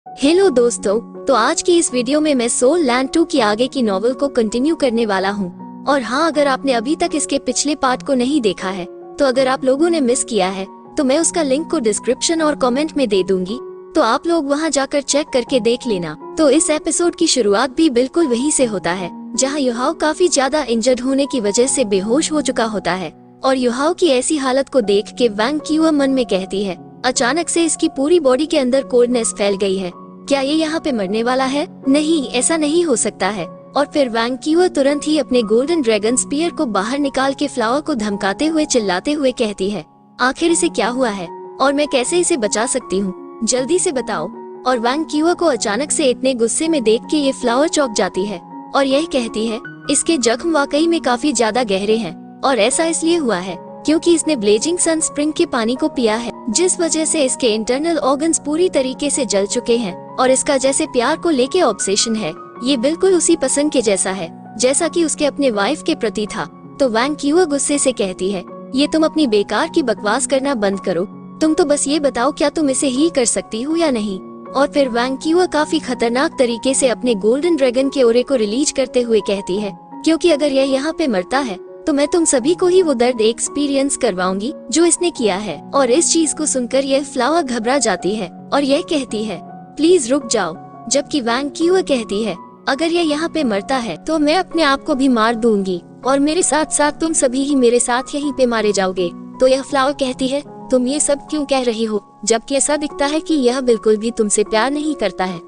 Hello दोस्तों, तो आज की इस वीडियो में मैं सोल लैंड 2 की आगे की नॉवल को कंटिन्यू करने वाला हूँ। और हाँ, अगर आपने अभी तक इसके पिछले पार्ट को नहीं देखा है तो अगर आप लोगों ने मिस किया है तो मैं उसका लिंक को डिस्क्रिप्शन और कमेंट में दे दूंगी, तो आप लोग वहाँ जाकर चेक करके देख लेना। तो इस एपिसोड की शुरुआत भी बिल्कुल वही से होता है जहाँ युहाओ काफी ज्यादा इंजर्ड होने की वजह से बेहोश हो चुका होता है। और युहाओ की ऐसी हालत को देख के वैंग क्यूआ मन में कहती है, अचानक से इसकी पूरी बॉडी के अंदर कोल्डनेस फैल गई है, क्या ये यहाँ पे मरने वाला है? नहीं, ऐसा नहीं हो सकता है। और फिर वैंग क्यूआ तुरंत ही अपने गोल्डन ड्रैगन स्पीयर को बाहर निकाल के फ्लावर को धमकाते हुए चिल्लाते हुए कहती है, आखिर इसे क्या हुआ है और मैं कैसे इसे बचा सकती हूँ, जल्दी से बताओ। और वैंग क्यूआ को अचानक से इतने गुस्से में देख के ये फ्लावर चौंक जाती है और यह कहती है, इसके जख्म वाकई में काफी ज्यादा गहरे हैं और ऐसा इसलिए हुआ है क्योंकि इसने ब्लेजिंग सन स्प्रिंग के पानी को पिया है, जिस वजह से इसके इंटरनल ऑर्गन्स पूरी तरीके से जल चुके हैं। और इसका जैसे प्यार को लेके ऑब्सेशन है, ये बिल्कुल उसी पसंद के जैसा है जैसा कि उसके अपने वाइफ के प्रति था। तो वैंग क्यूआ गुस्से से कहती है, ये तुम अपनी बेकार की बकवास करना बंद करो, तुम तो बस ये बताओ क्या तुम इसे ही कर सकती हो या नहीं। और फिर वैंग क्यूआ काफी खतरनाक तरीके से अपने गोल्डन ड्रैगन के ओरे को रिलीज करते हुए कहती है, क्योंकि अगर यह यहाँ पे मरता है तो मैं तुम सभी को ही वो दर्द एक्सपीरियंस करवाऊंगी जो इसने किया है। और इस चीज को सुनकर यह फ्लावर घबरा जाती है और यह कहती है, प्लीज रुक जाओ। जबकि वैंग क्यूआ कहती है, अगर यह यहाँ पे मरता है तो मैं अपने आप को भी मार दूंगी और मेरे साथ साथ तुम सभी ही मेरे साथ यहीं पे मारे जाओगे। तो यह फ्लावर कहती है, तुम ये सब क्यों कह रही हो जबकि ऐसा दिखता है कि यह बिल्कुल भी तुमसे प्यार नहीं करता है।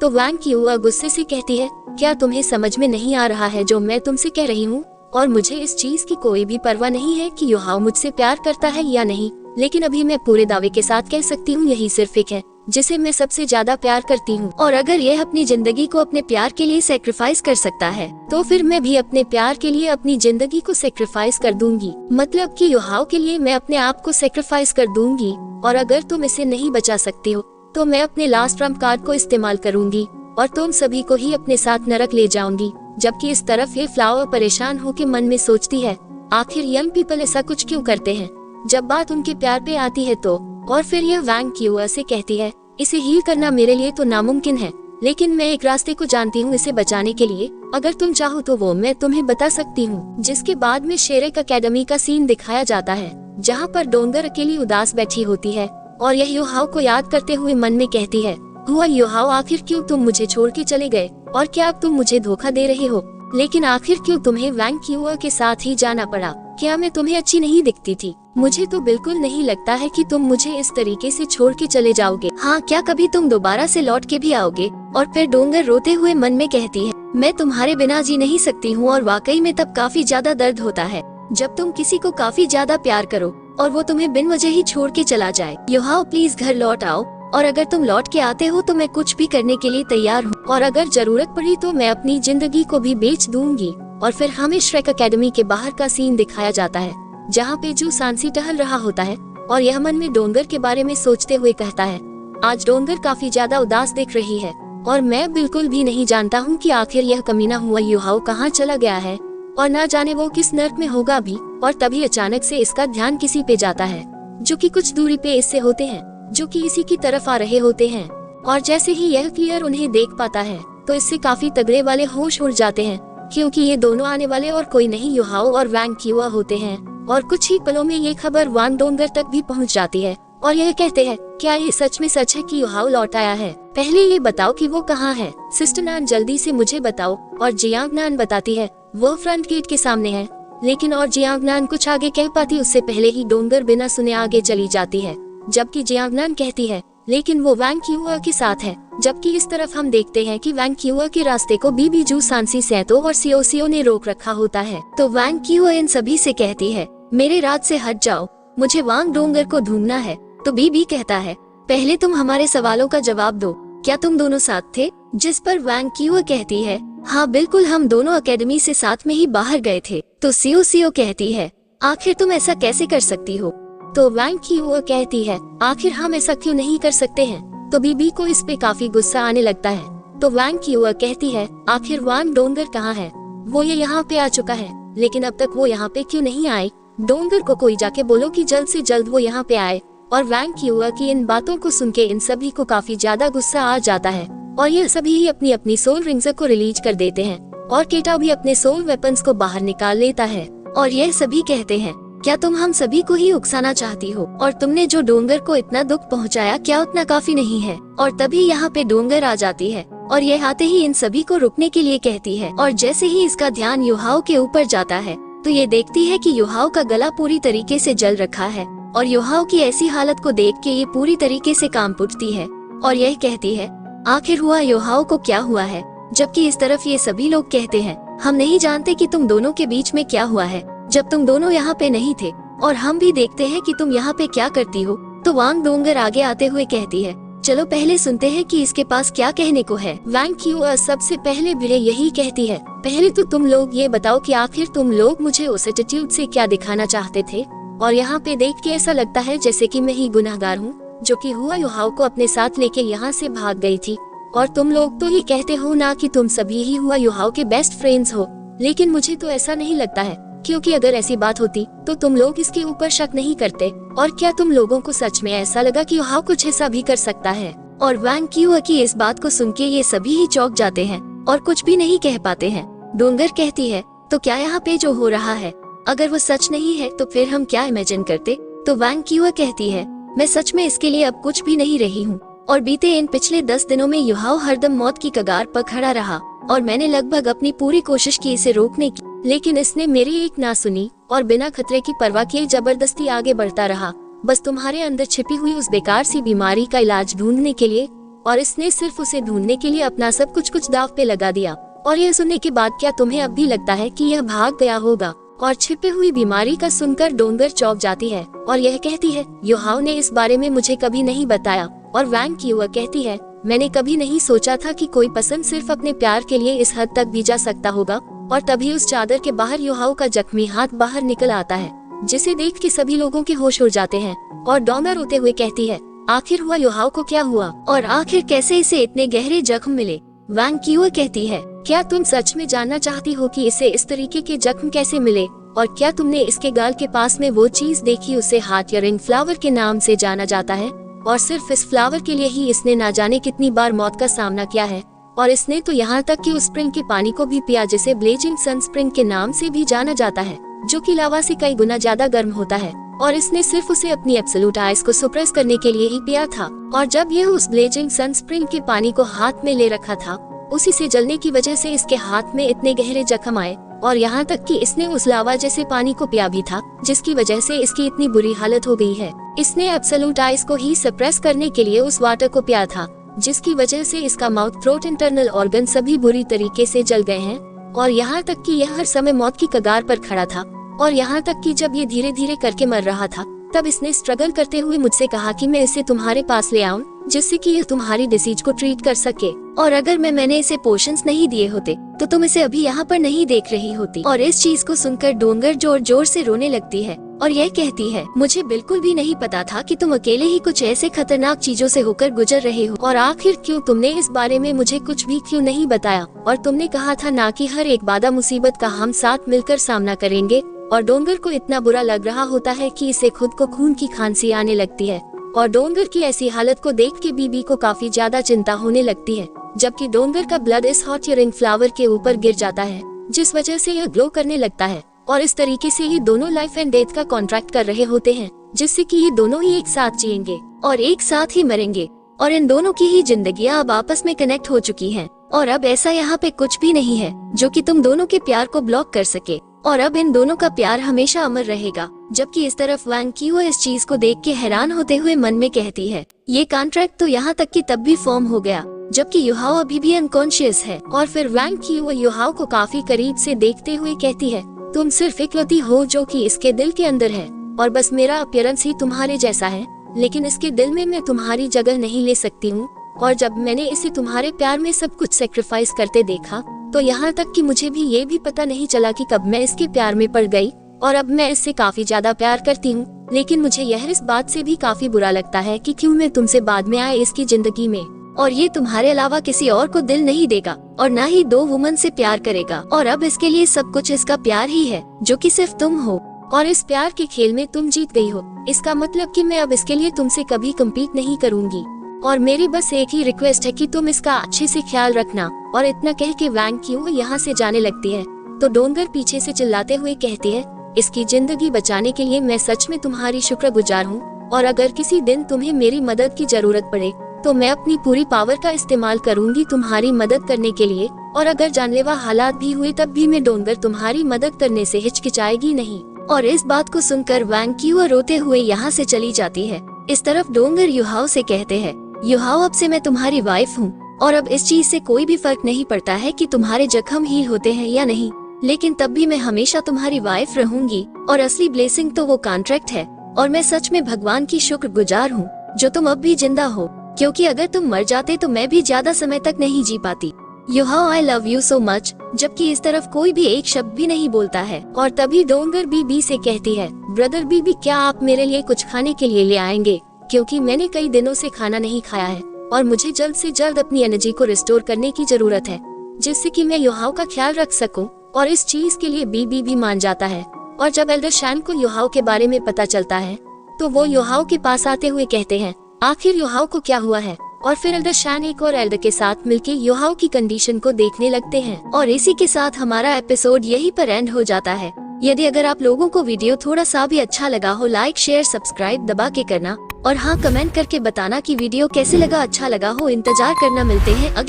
तो वैंग क्यूआ गुस्से से कहती है, क्या तुम्हें समझ में नहीं आ रहा है जो मैं तुमसे कह रही हूँ? और मुझे इस चीज की कोई भी परवाह नहीं है कि युहाओ मुझसे प्यार करता है या नहीं, लेकिन अभी मैं पूरे दावे के साथ कह सकती हूँ यही सिर्फ एक है जिसे मैं सबसे ज्यादा प्यार करती हूँ। और अगर यह अपनी जिंदगी को अपने प्यार के लिए सेक्रीफाइस कर सकता है तो फिर मैं भी अपने प्यार के लिए अपनी जिंदगी को सेक्रीफाइस कर दूंगी, मतलब कि युहाओ के लिए मैं अपने आप को सेक्रीफाइस कर दूंगी। और अगर तुम इसे नहीं बचा सकती हो तो मैं अपने लास्ट ट्रम्प कार्ड को इस्तेमाल करूंगी और तुम सभी को ही अपने साथ नरक ले जाऊंगी। जबकि इस तरफ ये फ्लावर परेशान होकर मन में सोचती है, आखिर यंग पीपल ऐसा कुछ क्यों करते हैं जब बात उनके प्यार पे आती है तो। और फिर यह वैंग क्यूआ से कहती है, इसे हील करना मेरे लिए तो नामुमकिन है, लेकिन मैं एक रास्ते को जानती हूँ इसे बचाने के लिए, अगर तुम चाहो तो वो मैं तुम्हें बता सकती हूँ। जिसके बाद में शेरेक अकेडमी का सीन दिखाया जाता है जहाँ पर डोंगर अकेली उदास बैठी होती है और यह युहाओ को याद करते हुए मन में कहती है, हुआ युहाओ, आखिर क्यों तुम मुझे छोड़ के चले गए और क्या अब तुम मुझे धोखा दे रहे हो? लेकिन आखिर क्यों तुम्हें वैंग क्यूआ के साथ ही जाना पड़ा? क्या मैं तुम्हें अच्छी नहीं दिखती थी? मुझे तो बिल्कुल नहीं लगता है कि तुम मुझे इस तरीके से छोड़ के चले जाओगे। हाँ, क्या कभी तुम दोबारा से लौट के भी आओगे? और फिर डोंगर रोते हुए मन में कहती है, मैं तुम्हारे बिना जी नहीं सकती हूँ। और वाकई में तब काफी ज्यादा दर्द होता है जब तुम किसी को काफी ज्यादा प्यार करो और वो तुम्हें बिन वजह ही छोड़ के चला जाए। युहाओ, प्लीज घर लौट आओ, और अगर तुम लौट के आते हो तो मैं कुछ भी करने के लिए तैयार हूँ, और अगर जरूरत पड़ी तो मैं अपनी जिंदगी को भी बेच दूंगी। और फिर हमें श्रेक अकेडमी के बाहर का सीन दिखाया जाता है जहाँ पे जू सांसी टहल रहा होता है और यह मन में डोंगर के बारे में सोचते हुए कहता है, आज डोंगर काफी ज्यादा उदास दिख रही है और मैं बिल्कुल भी नहीं जानता हूँ कि आखिर यह कमीना हुआ युहाओ कहाँ चला गया है और ना जाने वो किस नर्क में होगा भी। और तभी अचानक से इसका ध्यान किसी पे जाता है जो कि कुछ दूरी पे इससे होते हैं, जो कि इसी की तरफ आ रहे होते हैं। और जैसे ही यह क्लियर उन्हें देख पाता है तो इससे काफी तगड़े वाले होश उड़ जाते हैं, क्योंकि ये दोनों आने वाले और कोई नहीं युहाओ और वैंग क्यूआ होते हैं। और कुछ ही पलों में ये खबर वान डोंगर तक भी पहुंच जाती है और यह कहते हैं, क्या ये सच में सच है कि युहाओ लौट आया है? पहले ये बताओ कि वो कहाँ है। सिस्टर नान, जल्दी से मुझे बताओ। और जियांग नान बताती है, वो फ्रंट गेट के सामने है। लेकिन और जियांग नान कुछ आगे कह पाती उससे पहले ही डोंगर बिना सुने आगे चली जाती है। जबकि जियांग नान कहती है, लेकिन वो वैंग क्यूआ के साथ है। जबकि इस तरफ हम देखते हैं कि वैंग क्यूआ के रास्ते को बीबी जू सांसी सैतो और सियो ने रोक रखा होता है। तो वैंग क्यूआ इन सभी से कहती है, मेरे राज से हट जाओ, मुझे वांग डोंगर को ढूंढना है। तो बीबी कहता है, पहले तुम हमारे सवालों का जवाब दो, क्या तुम दोनों साथ थे? जिस पर वैंग क्यूआ कहती है, हाँ बिल्कुल, हम दोनों अकेडमी से साथ में ही बाहर गए थे। तो सियो कहती है, आखिर तुम ऐसा कैसे कर सकती हो? तो वैंग क्यूआ कहती है, आखिर हम ऐसा क्यों नहीं कर सकते हैं? तो बीबी को इस पे काफी गुस्सा आने लगता है। तो वैंग क्यूआ कहती है, आखिर वांग डोंगर कहाँ है? वो ये यहाँ पे आ चुका है, लेकिन अब तक वो यहाँ पे क्यों नहीं आए? डोंगर को कोई जाके बोलो कि जल्द से जल्द वो यहाँ पे आए। और वैंग क्यूआ की इन बातों को सुन के इन सभी को काफी ज्यादा गुस्सा आ जाता है और ये सभी ही अपनी अपनी सोल रिंग्स को रिलीज कर देते हैं और केटा भी अपने सोल वेपन्स को बाहर निकाल लेता है और यह सभी कहते हैं, क्या तुम हम सभी को ही उकसाना चाहती हो और तुमने जो डोंगर को इतना दुख पहुंचाया क्या उतना काफी नहीं है। और तभी यहाँ पे डोंगर आ जाती है और यह आते ही इन सभी को रुकने के लिए कहती है और जैसे ही इसका ध्यान युहाओ के ऊपर जाता है तो ये देखती है कि युहाओ का गला पूरी तरीके से जल रखा है और युहाओ की ऐसी हालत को देख के ये पूरी तरीके से कांप उठती है और यह कहती है, आखिर हुआ युहाओ को क्या हुआ है। जबकि इस तरफ ये सभी लोग कहते हैं, हम नहीं जानते कि तुम दोनों के बीच में क्या हुआ है जब तुम दोनों यहाँ पे नहीं थे और हम भी देखते हैं कि तुम यहाँ पे क्या करती हो। तो वांग डोंगर आगे आते हुए कहती है, चलो पहले सुनते हैं कि इसके पास क्या कहने को है। वैंग क्यूआ सबसे पहले भी यही कहती है, पहले तो तुम लोग ये बताओ कि आखिर तुम लोग मुझे उस एटीट्यूड से क्या दिखाना चाहते थे और यहाँ पे देख के ऐसा लगता है जैसे कि मैं ही गुनाहगार हूँ जो कि हुआ युहाओ को अपने साथ लेके यहाँ से भाग गई थी। और तुम लोग तो ये कहते हो ना कि तुम सभी ही हुआ युहाओ के बेस्ट फ्रेंड्स हो, लेकिन मुझे तो ऐसा नहीं लगता है क्योंकि अगर ऐसी बात होती तो तुम लोग इसके ऊपर शक नहीं करते। और क्या तुम लोगों को सच में ऐसा लगा कि युहाओ कुछ ऐसा भी कर सकता है। और वैंग क्यूआ की इस बात को सुन के ये सभी ही चौंक जाते हैं और कुछ भी नहीं कह पाते हैं। डोंगर कहती है, तो क्या यहाँ पे जो हो रहा है अगर वो सच नहीं है तो फिर हम क्या इमेजिन करते। तो वैंग क्यूआ कहती है, मैं सच में इसके लिए अब कुछ भी नहीं रही हूँ और बीते इन पिछले 10 दिनों में युहाओ हरदम मौत की कगार पर खड़ा रहा और मैंने लगभग अपनी पूरी कोशिश की इसे रोकने की, लेकिन इसने मेरी एक ना सुनी और बिना खतरे की परवाह किए जबरदस्ती आगे बढ़ता रहा, बस तुम्हारे अंदर छिपी हुई उस बेकार सी बीमारी का इलाज ढूंढने के लिए। और इसने सिर्फ उसे ढूंढने के लिए अपना सब कुछ दाव पे लगा दिया। और यह सुनने के बाद क्या तुम्हें अब भी लगता है कि यह भाग गया होगा। और छिपी हुई बीमारी का सुनकर डोंगर चौंक जाती है और यह कहती है, युहाओ ने इस बारे में मुझे कभी नहीं बताया। और वैंग क्यूआ कहती है, मैंने कभी नहीं सोचा था कि कोई पसंद सिर्फ अपने प्यार के लिए इस हद तक भी जा सकता होगा। और तभी उस चादर के बाहर युहाओ का जख्मी हाथ बाहर निकल आता है जिसे देख के सभी लोगों के होश उड़ जाते हैं। और डोंगर रोते हुए कहती है, आखिर हुआ युहाओ को क्या हुआ और आखिर कैसे इसे इतने गहरे जख्म मिले। वैंग क्यूआ कहती है, क्या तुम सच में जानना चाहती हो कि इसे इस तरीके के जख्म कैसे मिले और क्या तुमने इसके गाल के पास में वो चीज देखी, उसे हार्ट या रिंग फ्लावर के नाम से जाना जाता है और सिर्फ इस फ्लावर के लिए ही इसने ना जाने कितनी बार मौत का सामना किया है। और इसने तो यहाँ तक कि उस स्प्रिंग के पानी को भी पिया जिसे ब्लेजिंग सन स्प्रिंग के नाम से भी जाना जाता है, जो कि लावा से कई गुना ज्यादा गर्म होता है। और इसने सिर्फ उसे अपनी एब्सोल्यूट आइस को सुप्रेस करने के लिए ही पिया था। और जब यह उस ब्लेजिंग सन स्प्रिंग के पानी को हाथ में ले रखा था, उसी से जलने की वजह से इसके हाथ में इतने गहरे जख्म आए और यहाँ तक कि इसने उस लावा जैसे पानी को पिया भी था जिसकी वजह से इसकी इतनी बुरी हालत हो गई है। इसने एब्सोल्यूट आइस को ही सप्रेस करने के लिए उस वाटर को पिया था जिसकी वजह से इसका माउथ, थ्रोट, इंटरनल ऑर्गन सभी बुरी तरीके से जल गए हैं। और यहाँ तक कि यह हर समय मौत की कगार पर खड़ा था। और यहाँ तक कि जब ये धीरे धीरे करके मर रहा था तब इसने स्ट्रगल करते हुए मुझसे कहा कि मैं इसे तुम्हारे पास ले आऊं जिससे कि यह तुम्हारी डिसीज को ट्रीट कर सके। और अगर मैंने इसे पोशंस नहीं दिए होते तो तुम इसे अभी यहाँ पर नहीं देख रही होती। और इस चीज को सुनकर डोंगर जोर जोर से रोने लगती है और यह कहती है, मुझे बिल्कुल भी नहीं पता था कि तुम अकेले ही कुछ ऐसे खतरनाक चीजों से होकर गुजर रहे हो। और आखिर क्यों तुमने इस बारे में मुझे कुछ भी क्यों नहीं बताया। और तुमने कहा था ना कि हर एक बाधा मुसीबत का हम साथ मिलकर सामना करेंगे। और डोंगर को इतना बुरा लग रहा होता है कि इसे खुद को खून की खांसी आने लगती है। और डोंगर की ऐसी हालत को देख के बीबी को काफी ज्यादा चिंता होने लगती है, जबकि डोंगर का ब्लड इस हॉट रिंग फ्लावर के ऊपर गिर जाता है जिस वजह से यह ग्लो करने लगता है। और इस तरीके से ये दोनों लाइफ एंड डेथ का कॉन्ट्रैक्ट कर रहे होते हैं जिससे कि ये दोनों ही एक साथ जिएंगे और एक साथ ही मरेंगे। और इन दोनों की ही जिंदगियां अब आपस में कनेक्ट हो चुकी हैं। और अब ऐसा यहाँ पे कुछ भी नहीं है जो कि तुम दोनों के प्यार को ब्लॉक कर सके। और अब इन दोनों का प्यार हमेशा अमर रहेगा। जबकि इस तरफ वैंग क्यूआ इस चीज को देख के हैरान होते हुए मन में कहती है, ये कॉन्ट्रैक्ट तो यहाँ तक कि तब भी फॉर्म हो गया जबकि युहाओ अभी भी अनकॉन्शियस है। और फिर वैंग क्यूआ युहाओ को काफी करीब से देखते हुए कहती है, तुम सिर्फ इकलौती हो जो कि इसके दिल के अंदर है और बस मेरा अपीयरेंस ही तुम्हारे जैसा है, लेकिन इसके दिल में मैं तुम्हारी जगह नहीं ले सकती हूँ। और जब मैंने इसे तुम्हारे प्यार में सब कुछ सेक्रीफाइस करते देखा तो यहाँ तक कि मुझे भी ये भी पता नहीं चला कि कब मैं इसके प्यार में पड़ गई। और अब मैं इससे काफी ज्यादा प्यार करती हूँ, लेकिन मुझे यह इस बात से भी काफी बुरा लगता है कि क्यों मैं तुमसे बाद में आए इसकी जिंदगी में। और ये तुम्हारे अलावा किसी और को दिल नहीं देगा और ना ही 2 वुमन से प्यार करेगा। और अब इसके लिए सब कुछ इसका प्यार ही है जो कि सिर्फ तुम हो। और इस प्यार के खेल में तुम जीत गई हो, इसका मतलब कि मैं अब इसके लिए तुमसे कभी कम्पीट नहीं करूंगी। और मेरी बस एक ही रिक्वेस्ट है कि तुम इसका अच्छे से ख्याल रखना। और इतना कह के वैंग क्यू यहाँ से जाने लगती है तो डोंगर पीछे से चिल्लाते हुए कहती है, इसकी जिंदगी बचाने के लिए मैं सच में तुम्हारी शुक्रगुजार हूँ। और अगर किसी दिन तुम्हें मेरी मदद की जरूरत पड़े तो मैं अपनी पूरी पावर का इस्तेमाल करूंगी तुम्हारी मदद करने के लिए। और अगर जानलेवा हालात भी हुए तब भी मैं डोंगर तुम्हारी मदद करने से हिचकिचाएगी नहीं। और इस बात को सुनकर वैंग क्यू रोते हुए यहाँ से चली जाती है। इस तरफ डोंगर युहाओ से कहते हैं, युहाओ अब से मैं तुम्हारी वाइफ हूँ और अब इस चीज से कोई भी फर्क नहीं पड़ता है कि तुम्हारे जख्म हील होते हैं या नहीं, लेकिन तब भी मैं हमेशा तुम्हारी वाइफ रहूंगी। और असली ब्लेसिंग तो वो कॉन्ट्रैक्ट है। और मैं सच में भगवान की शुक्रगुजार हूँ जो तुम अब भी जिंदा हो, क्योंकि अगर तुम मर जाते तो मैं भी ज्यादा समय तक नहीं जी पाती। Yuhao I love you so much. जबकि इस तरफ कोई भी एक शब्द भी नहीं बोलता है। और तभी डोंगर बीबी से कहती है, ब्रदर बीबी क्या आप मेरे लिए कुछ खाने के लिए ले आएंगे, क्योंकि मैंने कई दिनों से खाना नहीं खाया है और मुझे जल्द से जल्द अपनी एनर्जी को रिस्टोर करने की जरूरत है, जिससे कि मैं युहाओ का ख्याल रख सकूं। और इस चीज के लिए बीबी भी मान जाता है। और जब एल्डर शैन को युहाओ के बारे में पता चलता है तो वो युहाओ के पास आते हुए कहते हैं, आखिर युहाओ को क्या हुआ है। और फिर एल्डर शैन एक और एल्डर के साथ मिलकर युहाओ की कंडीशन को देखने लगते हैं। और इसी के साथ हमारा एपिसोड यहीं पर एंड हो जाता है। यदि अगर आप लोगों को वीडियो थोड़ा सा भी अच्छा लगा हो, लाइक शेयर सब्सक्राइब दबा के करना। और हाँ, कमेंट करके बताना कि वीडियो कैसे लगा, अच्छा लगा हो। इंतजार करना, मिलते हैं अगले